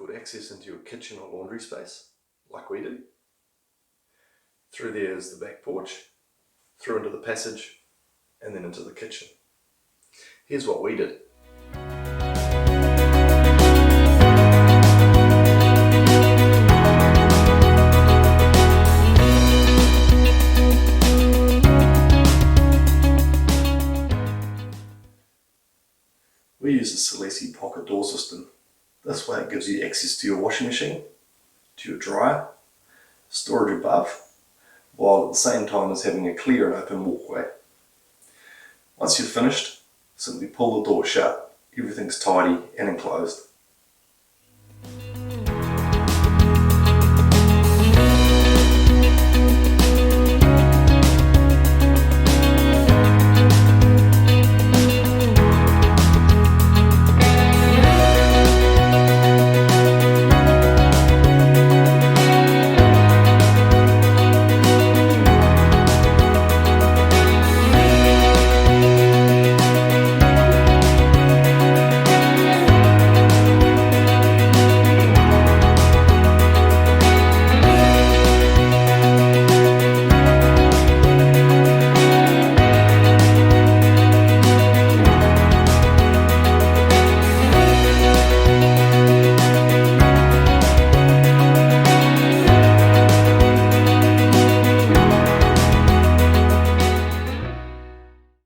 difficult access into your kitchen or laundry space, like we do. Through there is the back porch, through into the passage, and then into the kitchen. Here's what we did. We use the Salice Pocket Door system. This way it gives you access to your washing machine, to your dryer, storage above, while at the same time as having a clear and open walkway. Once you're finished, simply pull the door shut. Everything's tidy and enclosed.